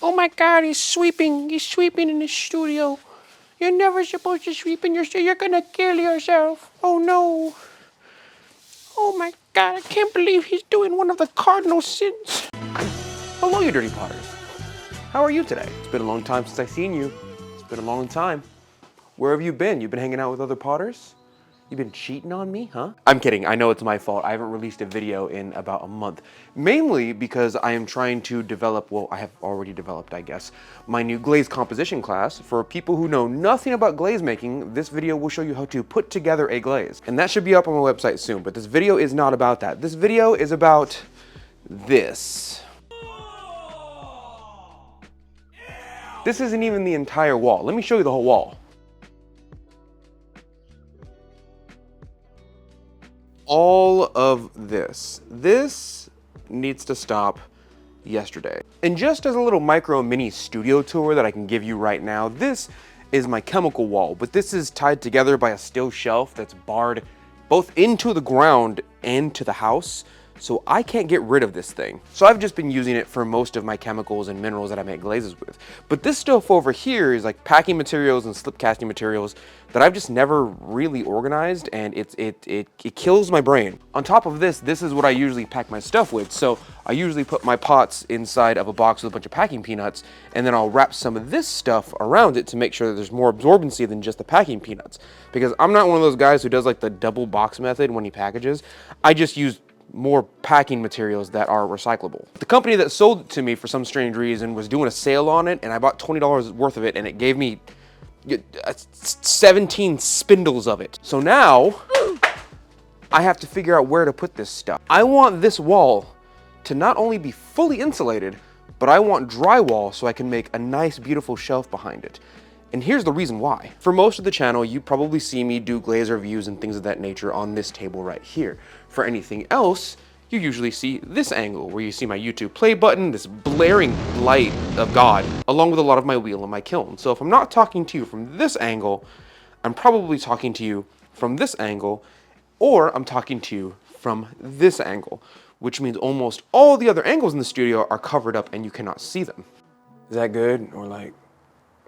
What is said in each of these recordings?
Oh my God, he's sweeping. He's sweeping in the studio. You're never supposed to sweep in your studio. You're gonna kill yourself. Oh no. Oh my God, I can't believe he's doing one of the cardinal sins. Hello, you dirty potters. How are you today? It's been a long time since I've seen you. It's been a long time. Where have you been? You've been hanging out with other potters? You've been cheating on me, huh? I'm kidding, I know it's my fault. I haven't released a video in about a month. Mainly because I am trying to develop, well, I have already developed, I guess, my new glaze composition class. For people who know nothing about glaze making, this video will show you how to put together a glaze. And that should be up on my website soon, but this video is not about that. This video is about this. This isn't even the entire wall. Let me show you the whole wall. All of this needs to stop yesterday. And just as a little micro mini studio tour that I can give you right now, this is my chemical wall, but this is tied together by a steel shelf that's barred both into the ground and to the house. So I can't get rid of this thing. So I've just been using it for most of my chemicals and minerals that I make glazes with. But this stuff over here is like packing materials and slip casting materials that I've just never really organized, and it kills my brain. On top of this is what I usually pack my stuff with. So I usually put my pots inside of a box with a bunch of packing peanuts, and then I'll wrap some of this stuff around it to make sure that there's more absorbency than just the packing peanuts. Because I'm not one of those guys who does like the double box method when he packages. I just use more packing materials that are recyclable. The company that sold it to me for some strange reason was doing a sale on it, and I bought $20 worth of it, and it gave me 17 spindles of it. So now I have to figure out where to put this stuff. I want this wall to not only be fully insulated, but I want drywall so I can make a nice, beautiful shelf behind it. And here's the reason why. For most of the channel, you probably see me do glaze reviews and things of that nature on this table right here. For anything else, you usually see this angle where you see my YouTube play button, this blaring light of God, along with a lot of my wheel and my kiln. So if I'm not talking to you from this angle, I'm probably talking to you from this angle, or I'm talking to you from this angle, which means almost all the other angles in the studio are covered up and you cannot see them. Is that good? Or like,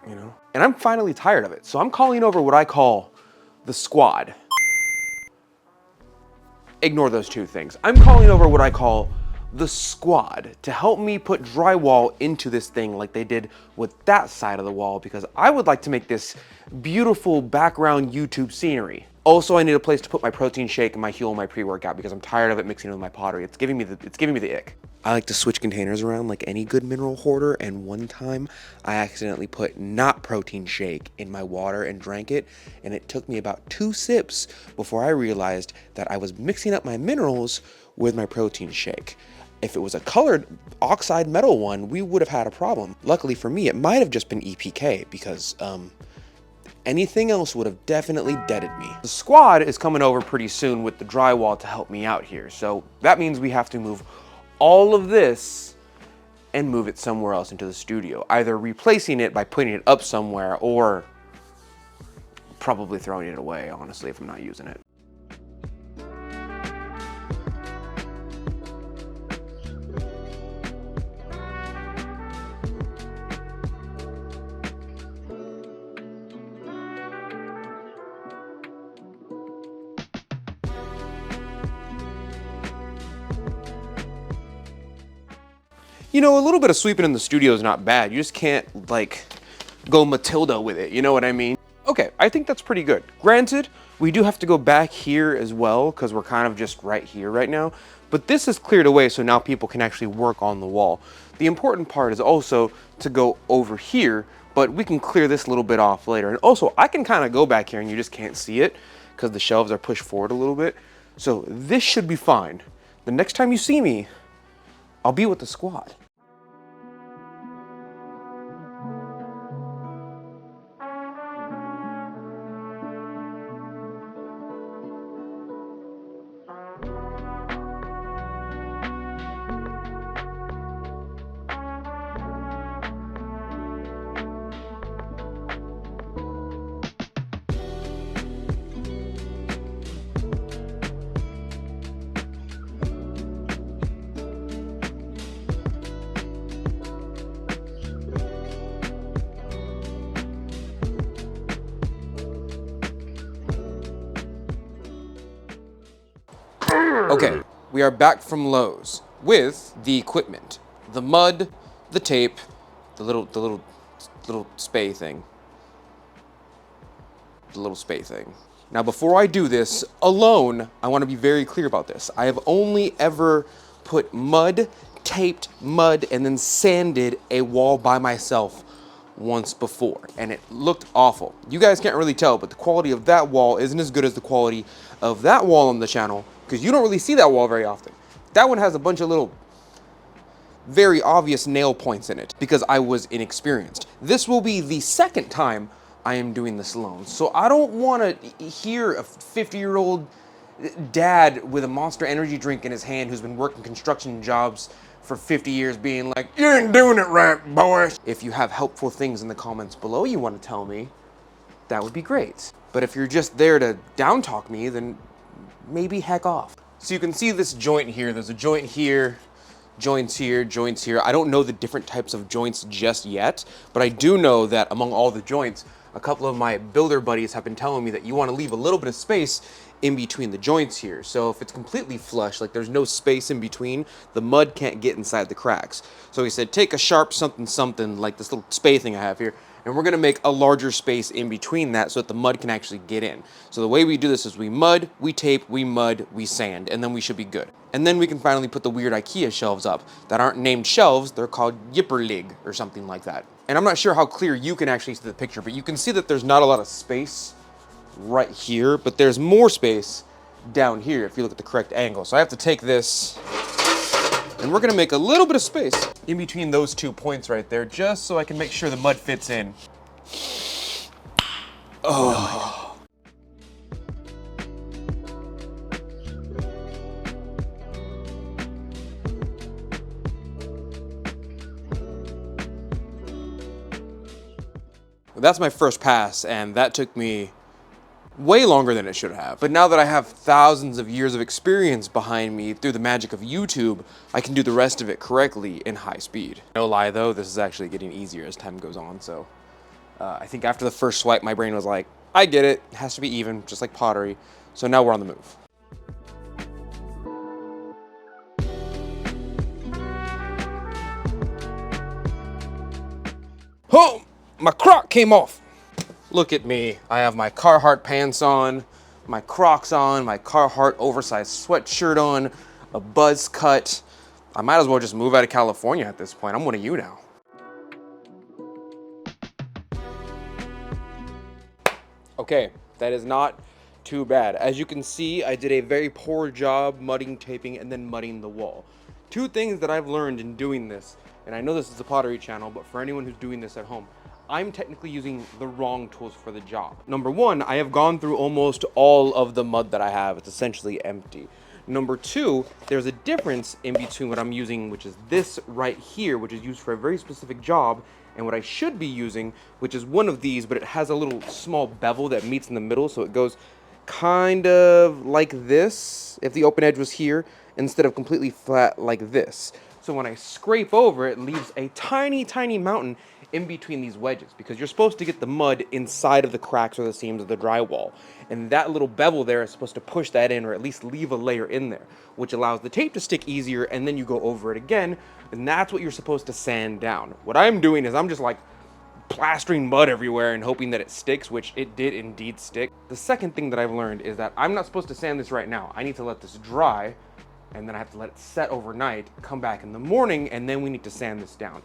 you know? And I'm finally tired of it. So I'm calling over what I call the squad. Ignore those two things. I'm calling over what I call the squad to help me put drywall into this thing like they did with that side of the wall, because I would like to make this beautiful background YouTube scenery. Also, I need a place to put my protein shake and my Huel and my pre-workout because I'm tired of it mixing with my pottery. It's giving me the ick. I like to switch containers around like any good mineral hoarder, and one time I accidentally put not protein shake in my water and drank it, and it took me about 2 sips before I realized that I was mixing up my minerals with my protein shake. If it was a colored oxide metal one, we would have had a problem. Luckily for me, it might have just been EPK because anything else would have definitely deaded me. The squad is coming over pretty soon with the drywall to help me out here. So that means we have to move all of this and move it somewhere else into the studio. Either replacing it by putting it up somewhere, or probably throwing it away, honestly, if I'm not using it. You know, a little bit of sweeping in the studio is not bad. You just can't, like, go Matilda with it, you know what I mean? Okay, I think that's pretty good. Granted, we do have to go back here as well because we're kind of just right here right now, but this is cleared away so now people can actually work on the wall. The important part is also to go over here, but we can clear this little bit off later. And also, I can kind of go back here and you just can't see it because the shelves are pushed forward a little bit. So this should be fine. The next time you see me, I'll be with the squad. Okay, we are back from Lowe's with the equipment. The mud, the tape, the little spay thing. The little spay thing. Now before I do this alone, I want to be very clear about this. I have only ever put mud, taped mud, and then sanded a wall by myself once before, and it looked awful. You guys can't really tell, but the quality of that wall isn't as good as the quality of that wall on the channel, because you don't really see that wall very often. That one has a bunch of little very obvious nail points in it because I was inexperienced. This will be the second time I am doing this alone, so I don't want to hear a 50-year-old dad with a Monster Energy drink in his hand who's been working construction jobs for 50 years being like, "You ain't doing it right, boy." If you have helpful things in the comments below you want to tell me, that would be great. But if you're just there to down talk me, then maybe heck off. So you can see this joint here. There's a joint here, joints here, joints here. I don't know the different types of joints just yet, but I do know that among all the joints, a couple of my builder buddies have been telling me that you want to leave a little bit of space in between the joints here. So if it's completely flush, like there's no space in between, the mud can't get inside the cracks. So he said, take a sharp something something, like this little spay thing I have here, and we're gonna make a larger space in between that so that the mud can actually get in. So the way we do this is we mud, we tape, we mud, we sand, and then we should be good. And then we can finally put the weird IKEA shelves up that aren't named shelves, they're called Yipperlig or something like that. And I'm not sure how clear you can actually see the picture, but you can see that there's not a lot of space right here, but there's more space down here if you look at the correct angle. So I have to take this and we're gonna make a little bit of space in between those 2 points right there, just so I can make sure the mud fits in. Oh. Well, that's my first pass, and that took me way longer than it should have. But now that I have thousands of years of experience behind me through the magic of YouTube, I can do the rest of it correctly in high speed. No lie though, this is actually getting easier as time goes on, so I think after the first swipe my brain was like, I get it, it has to be even, just like pottery. So now we're on the move. Oh, my crock came off. Look at me. I have my Carhartt pants on, my Crocs on, my Carhartt oversized sweatshirt on, a buzz cut. I might as well just move out of California at this point. I'm one of you now. Okay, that is not too bad. As you can see, I did a very poor job mudding, taping, and then mudding the wall. Two things that I've learned in doing this, and I know this is a pottery channel, but for anyone who's doing this at home, I'm technically using the wrong tools for the job. Number one, I have gone through almost all of the mud that I have. It's essentially empty. Number two, there's a difference in between what I'm using, which is this right here, which is used for a very specific job, and what I should be using, which is one of these, but it has a little small bevel that meets in the middle, so it goes kind of like this, if the open edge was here, instead of completely flat like this. So when I scrape over, it leaves a tiny, tiny mountain in between these wedges, because you're supposed to get the mud inside of the cracks or the seams of the drywall. And that little bevel there is supposed to push that in, or at least leave a layer in there, which allows the tape to stick easier, and then you go over it again, and that's what you're supposed to sand down. What I'm doing is I'm just like plastering mud everywhere and hoping that it sticks, which it did indeed stick. The second thing that I've learned is that I'm not supposed to sand this right now. I need to let this dry, and then I have to let it set overnight, come back in the morning, and then we need to sand this down.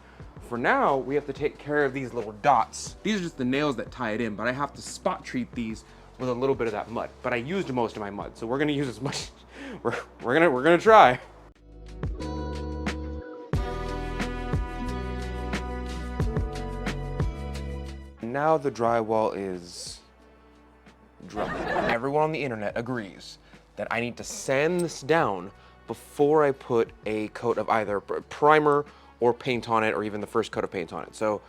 For now, we have to take care of these little dots. These are just the nails that tie it in, but I have to spot treat these with a little bit of that mud. But I used most of my mud, so we're gonna use as much. We're gonna try. Now the drywall is dry. Everyone on the internet agrees that I need to sand this down before I put a coat of either primer or paint on it, or even the first coat of paint on it. So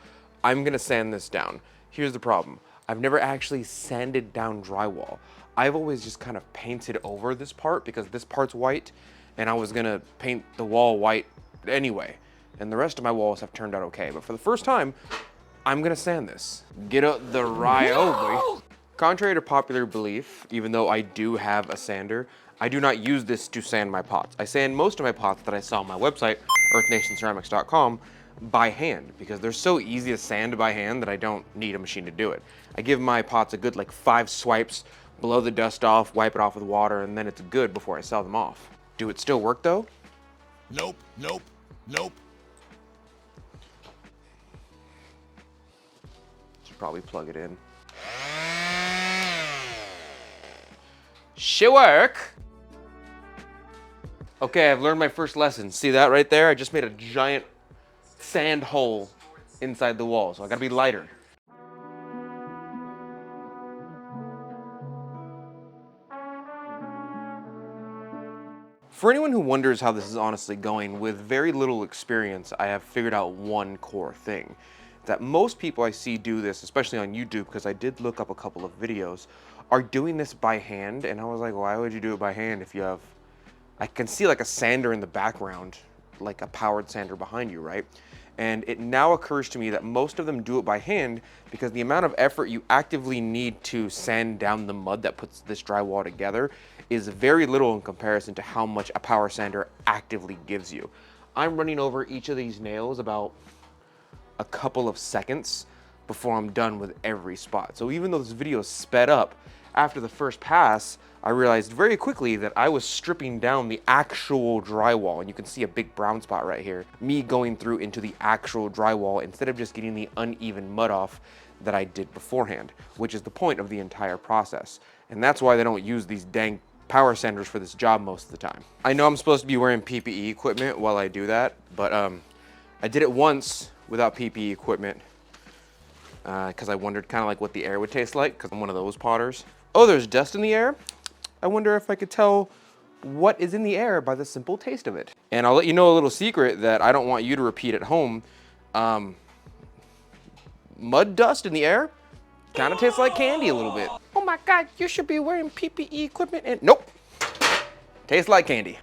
I'm gonna sand this down. Here's the problem. I've never actually sanded down drywall. I've always just kind of painted over this part because this part's white, and I was gonna paint the wall white anyway. And the rest of my walls have turned out okay. But for the first time, I'm gonna sand this. Get out the rye, boy. Contrary to popular belief, even though I do have a sander, I do not use this to sand my pots. I sand most of my pots that I sell on my website, earthnationceramics.com, by hand, because they're so easy to sand by hand that I don't need a machine to do it. I give my pots a good like 5 swipes, blow the dust off, wipe it off with water, and then it's good before I sell them off. Do it still work though? Nope, nope, nope. Should probably plug it in. Should work. Okay, I've learned my first lesson. See that right there? I just made a giant sand hole inside the wall, so I gotta be lighter. For anyone who wonders how this is honestly going, with very little experience, I have figured out one core thing. That most people I see do this, especially on YouTube, because I did look up a couple of videos, are doing this by hand, and I was like, why would you do it by hand if you have... I can see like a sander in the background, like a powered sander behind you, right? And it now occurs to me that most of them do it by hand because the amount of effort you actively need to sand down the mud that puts this drywall together is very little in comparison to how much a power sander actively gives you. I'm running over each of these nails about a couple of seconds before I'm done with every spot. So even though this video is sped up, after the first pass, I realized very quickly that I was stripping down the actual drywall, and you can see a big brown spot right here. Me going through into the actual drywall instead of just getting the uneven mud off that I did beforehand, which is the point of the entire process. And that's why they don't use these dang power sanders for this job most of the time. I know I'm supposed to be wearing PPE equipment while I do that, but I did it once without PPE equipment because I wondered kind of like what the air would taste like, because I'm one of those potters. Oh, there's dust in the air? I wonder if I could tell what is in the air by the simple taste of it. And I'll let you know a little secret that I don't want you to repeat at home. Mud dust in the air kind of tastes like candy a little bit. Oh my God, you should be wearing PPE equipment and nope. Tastes like candy.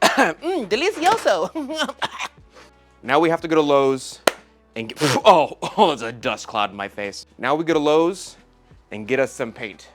Delicioso. Now we have to go to Lowe's and get, oh, there's a dust cloud in my face. Now we go to Lowe's and get us some paint.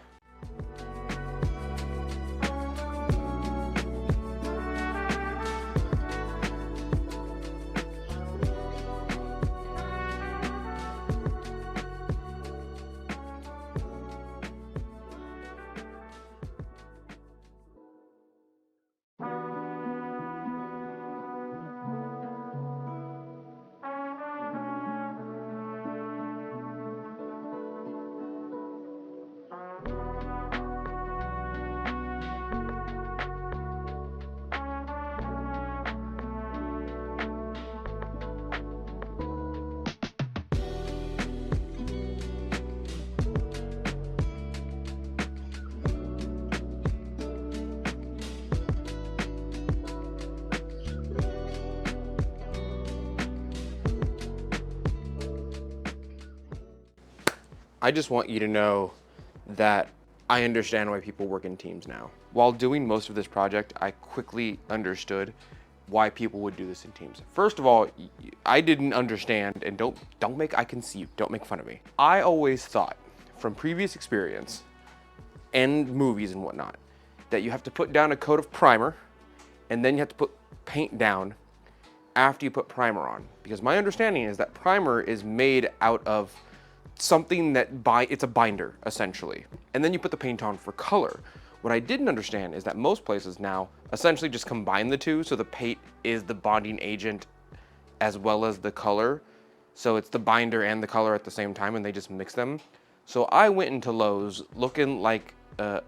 I just want you to know that I understand why people work in teams now. While doing most of this project, I quickly understood why people would do this in teams. First of all, I didn't understand, and don't make, I can see you, don't make fun of me. I always thought, from previous experience and movies and whatnot, that you have to put down a coat of primer, and then you have to put paint down after you put primer on. Because my understanding is that primer is made out of something that it's a binder, essentially. And then you put the paint on for color. What I didn't understand is that most places now essentially just combine the two, so the paint is the bonding agent as well as the color. So it's the binder and the color at the same time, and they just mix them. So I went into Lowe's looking like a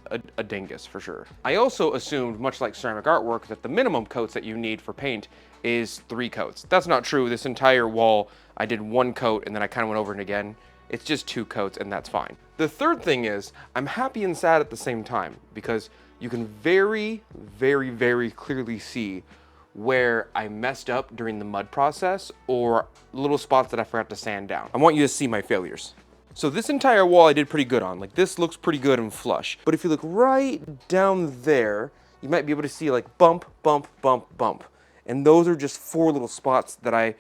dingus for sure. I also assumed, much like ceramic artwork, that the minimum coats that you need for paint is 3 coats. That's not true. This entire wall, I did 1 coat and then I kind of went over it again. It's just 2 coats and that's fine. The third thing is, I'm happy and sad at the same time because you can very, very, very clearly see where I messed up during the mud process or little spots that I forgot to sand down. I want you to see my failures. So this entire wall I did pretty good on. Like, this looks pretty good and flush. But if you look right down there, you might be able to see like bump, bump, bump, bump. And those are just 4 little spots that I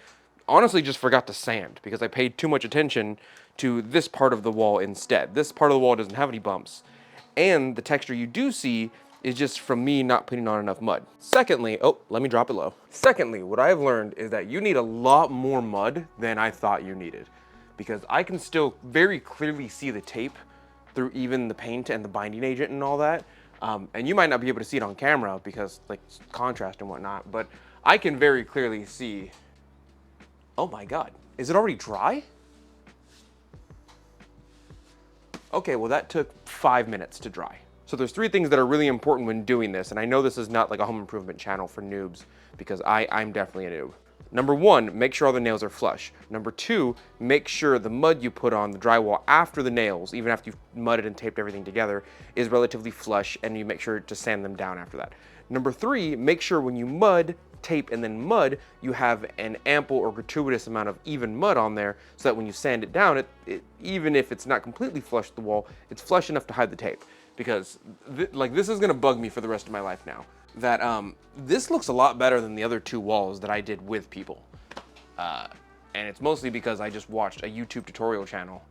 honestly just forgot to sand because I paid too much attention to this part of the wall instead. This part of the wall doesn't have any bumps. And the texture you do see is just from me not putting on enough mud. Secondly, oh, let me drop it low. Secondly, what I have learned is that you need a lot more mud than I thought you needed, because I can still very clearly see the tape through even the paint and the binding agent and all that. And you might not be able to see it on camera because like contrast and whatnot, but I can very clearly see, oh my God, is it already dry? Okay, well that took 5 minutes to dry. So there's 3 things that are really important when doing this, and I know this is not like a home improvement channel for noobs, because I'm definitely a noob. Number 1, make sure all the nails are flush. Number 2, make sure the mud you put on the drywall after the nails, even after you've mudded and taped everything together, is relatively flush, and you make sure to sand them down after that. Number 3, make sure when you mud, tape, and then mud, you have an ample or gratuitous amount of even mud on there, so that when you sand it down, even if it's not completely flush with the wall, it's flush enough to hide the tape. Because this is gonna bug me for the rest of my life now. That this looks a lot better than the other 2 walls that I did with people. And it's mostly because I just watched a YouTube tutorial channel,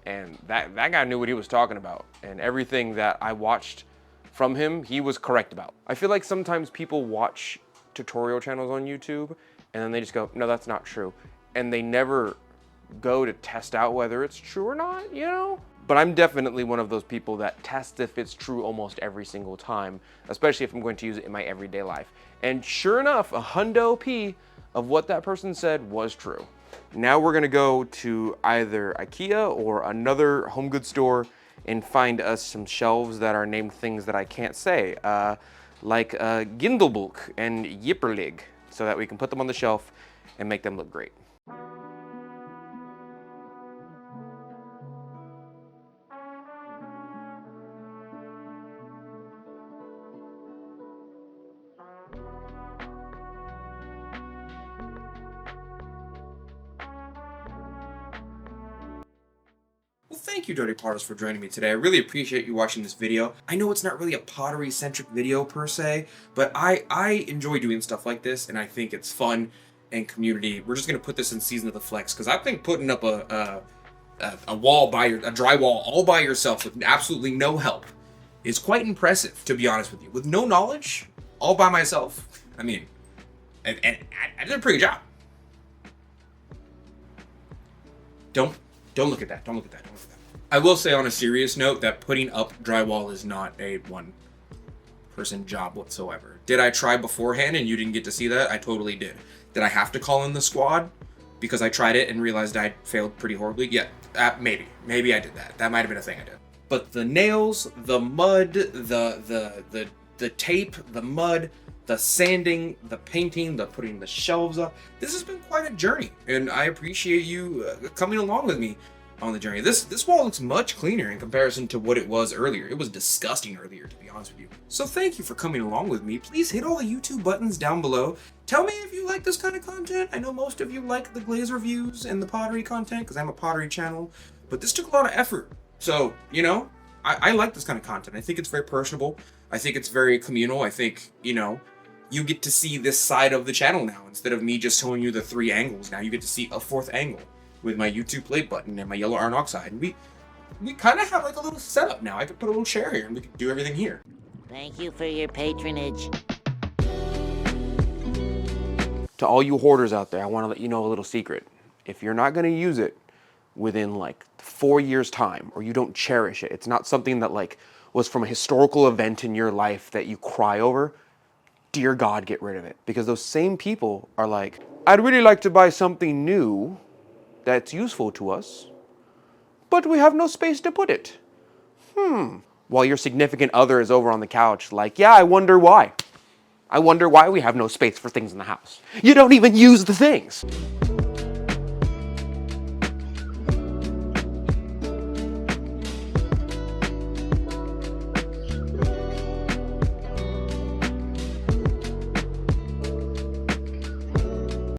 and that guy knew what he was talking about. And everything that I watched from him, he was correct about. I feel like sometimes people watch tutorial channels on YouTube, and then they just go, no, that's not true. And they never go to test out whether it's true or not, you know? But I'm definitely one of those people that tests if it's true almost every single time, especially if I'm going to use it in my everyday life. And sure enough, a hundo P of what that person said was true. Now we're gonna go to either IKEA or another home goods store and find us some shelves that are named things that I can't say, like Gindelbuch and Yipperlig, so that we can put them on the shelf and make them look great. Well, thank you, Dirty Potters, for joining me today. I really appreciate you watching this video. I know it's not really a pottery-centric video per se, but I enjoy doing stuff like this, and I think it's fun and community. We're just gonna put this in Season of the Flex, because I think putting up a drywall all by yourself with absolutely no help is quite impressive, to be honest with you. With no knowledge, all by myself, I mean, and I did a pretty good job. Don't look at that. Don't look at that. Don't look at that. I will say on a serious note that putting up drywall is not a one-person job whatsoever. Did I try beforehand and you didn't get to see that? I totally did. Did I have to call in the squad because I tried it and realized I failed pretty horribly? Yeah, maybe. Maybe I did that. That might have been a thing I did. But the nails, the mud, the tape, the mud, the sanding, the painting, the putting the shelves up. This has been quite a journey, and I appreciate you coming along with me on the journey. This wall looks much cleaner in comparison to what it was earlier. It was disgusting earlier, to be honest with you. So thank you for coming along with me. Please hit all the YouTube buttons down below. Tell me if you like this kind of content. I know most of you like the glaze reviews and the pottery content because I'm a pottery channel, but this took a lot of effort. So, you know, I like this kind of content. I think it's very personable. I think it's very communal. I think, you know, you get to see this side of the channel now. Instead of me just showing you the 3 angles, now you get to see a 4th angle with my YouTube play button and my yellow iron oxide. And we kind of have like a little setup now. I could put a little chair here and we could do everything here. Thank you for your patronage. To all you hoarders out there, I want to let you know a little secret. If you're not going to use it within like 4 years time, or you don't cherish it, it's not something that like was from a historical event in your life that you cry over, dear God, get rid of it. Because those same people are like, I'd really like to buy something new that's useful to us, but we have no space to put it. While your significant other is over on the couch like, yeah, I wonder why. I wonder why we have no space for things in the house. You don't even use the things.